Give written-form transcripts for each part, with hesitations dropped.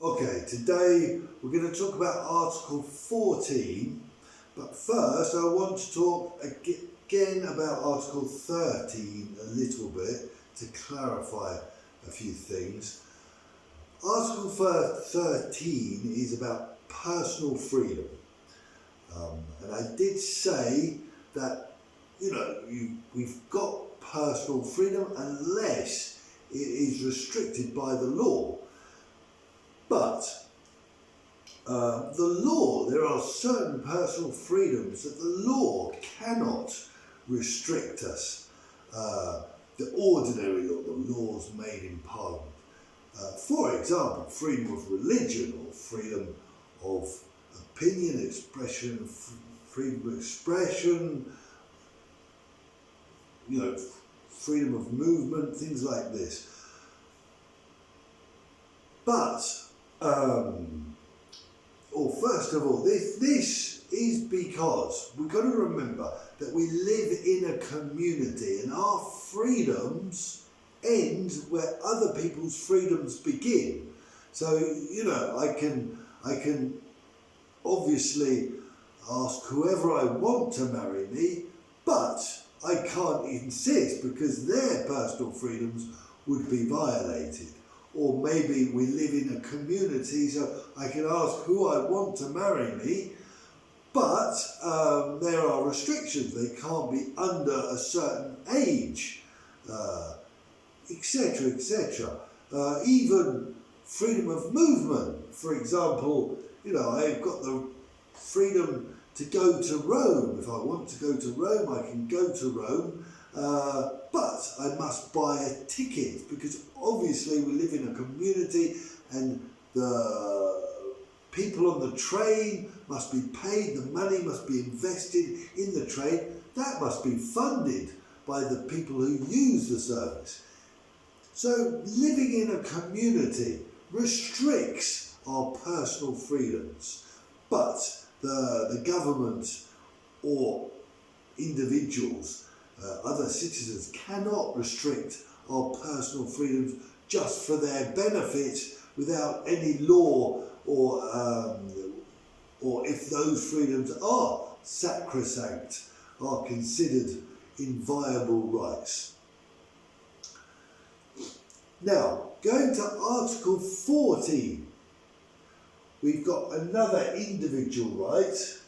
Okay, today we're going to talk about Article 14, but first I want to talk again about Article 13 a little bit to clarify a few things. Article 13 is about personal freedom, and I did say that we've got personal freedom unless it is restricted by the law. But the law, there are certain personal freedoms that the law cannot restrict us. The ordinary law, the laws made in Parliament. For example, freedom of religion or freedom of opinion, expression, freedom of expression, freedom of movement, things like this. But first of all, this is because we've got to remember that we live in a community and our freedoms end where other people's freedoms begin. So, I can obviously ask whoever I want to marry me, but I can't insist because their personal freedoms would be violated. Or maybe we live in a community, so I can ask who I want to marry me, but there are restrictions. They can't be under a certain age, etc., etc. Even freedom of movement. For example, I've got the freedom to go to Rome. If I want to go to Rome, I can go to Rome. But I must buy a ticket because obviously we live in a community and the people on the train must be paid, the money must be invested in the train, that must be funded by the people who use the service. So living in a community restricts our personal freedoms, but the government or individuals, other citizens cannot restrict our personal freedoms just for their benefit without any law or if those freedoms are sacrosanct, are considered inviolable rights. Now, going to Article 14, we've got another individual right,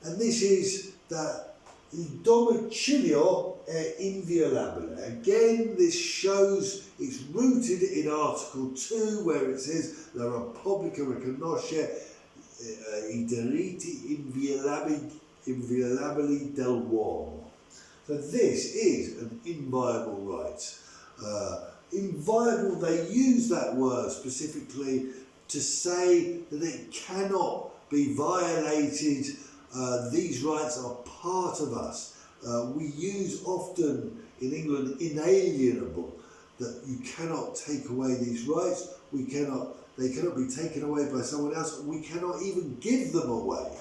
and this is that il domicilio è inviolabile. Again, this shows it's rooted in Article 2, where it says la Repubblica riconosce I diritti inviolabili dell'uomo. So this is an inviolable right. Inviolable, they use that word specifically to say that it cannot be violated. These rights are part of us. We use often in England inalienable, that you cannot take away these rights. They cannot be taken away by someone else. We cannot even give them away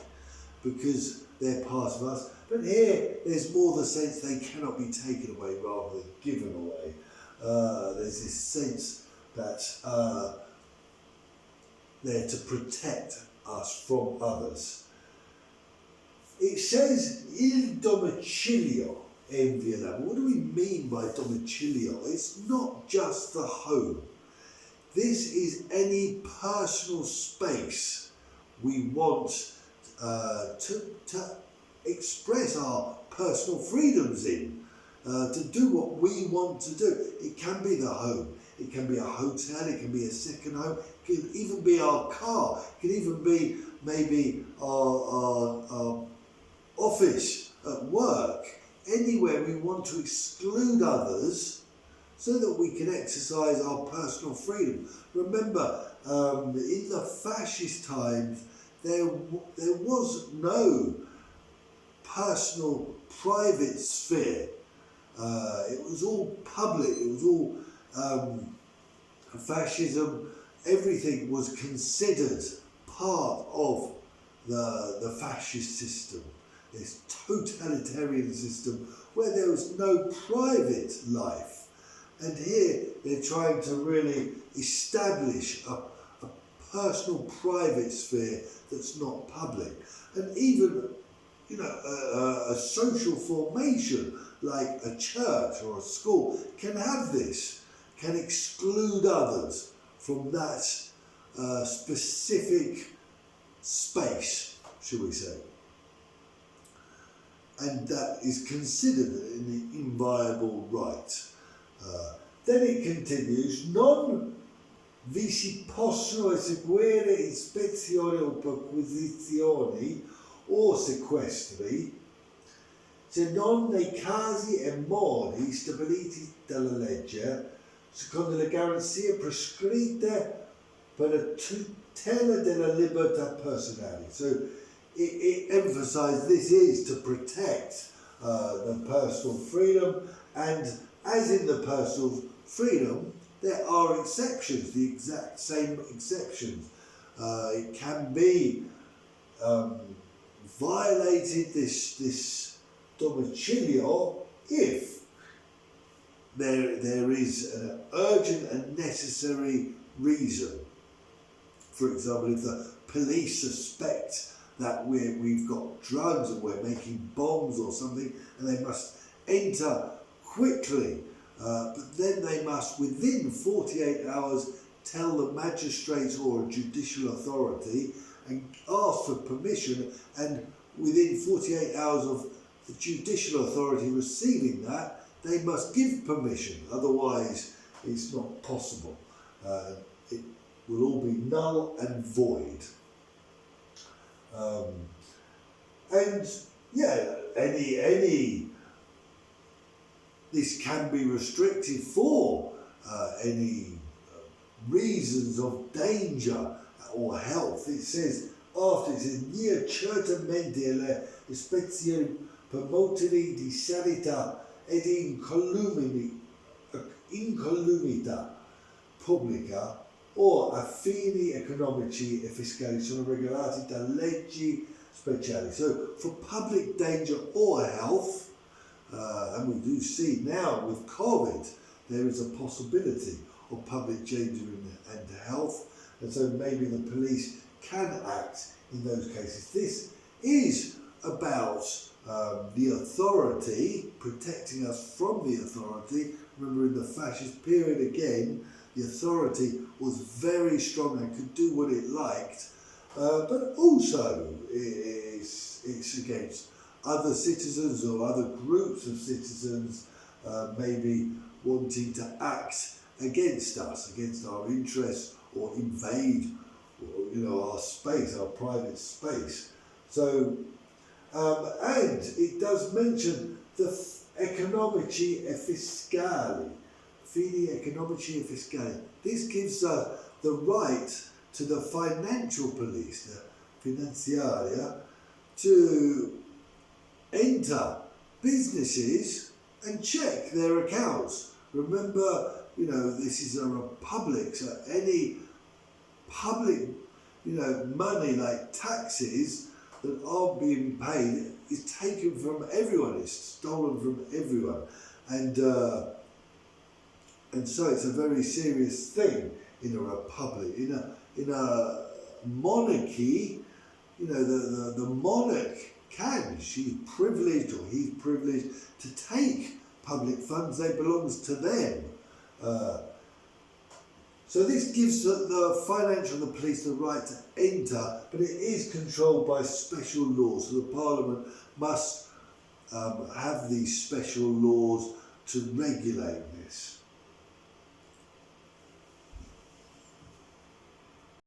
because they're part of us. But here, there's more the sense they cannot be taken away rather than given away. There's this sense that they're to protect us from others. It says il domicilio è inviolabile. What do we mean by domicilio? It's not just the home. This is any personal space we want to express our personal freedoms in, to do what we want to do. It can be the home, it can be a hotel, it can be a second home, it can even be our car, it can even be maybe our office at work, anywhere we want to exclude others so that we can exercise our personal freedom. Remember, in the fascist times, there was no personal, private sphere. It was all public, it was all fascism, everything was considered part of the fascist system, this totalitarian system where there was no private life. And here they're trying to really establish a personal, private sphere that's not public. And even, a social formation like a church or a school can have this, can exclude others from that specific space, shall we say. And that is considered an inviolable right. Then it continues, non vi si possono eseguire ispezioni o perquisizioni o sequestri se non nei casi e modi stabiliti dalla legge secondo le garanzie prescritte per la tutela della libertà personale. So it emphasised this is to protect the personal freedom, and as in the personal freedom, there are exceptions, the exact same exceptions. It can be violated, this domicilio, if there is an urgent and necessary reason. For example, if the police suspect that we've got drugs and we're making bombs or something, and they must enter quickly, but then they must, within 48 hours, tell the magistrates or a judicial authority and ask for permission, and within 48 hours of the judicial authority receiving that, they must give permission, otherwise it's not possible. It will all be null and void. This can be restricted for any reasons of danger or health. It says, near certamente le ispezioni per motivi di sanità e di incolumità pubblica o a fini economici e fiscali sono regolati da leggi speciali. So for public danger or health, and we do see now with COVID, there is a possibility of public danger and health, and so maybe the police can act in those cases. This is about the authority, protecting us from the authority. Remember, in the fascist period again, the authority was very strong and could do what it liked, but also it's against other citizens or other groups of citizens maybe wanting to act against us, against our interests, or invade our space, our private space. So, and it does mention the economici e fiscali, fini economici e fiscali. This gives us the right to the financial police, the finanziaria, to enter businesses and check their accounts. Remember, this is a republic, so any public, money like taxes that aren't being paid is taken from everyone, it's stolen from everyone. And so it's a very serious thing in a republic. In a monarchy, the monarch she's privileged or he's privileged to take public funds, they belongs to them. So this gives the financial and the police the right to enter, but it is controlled by special laws. So the Parliament must have these special laws to regulate this.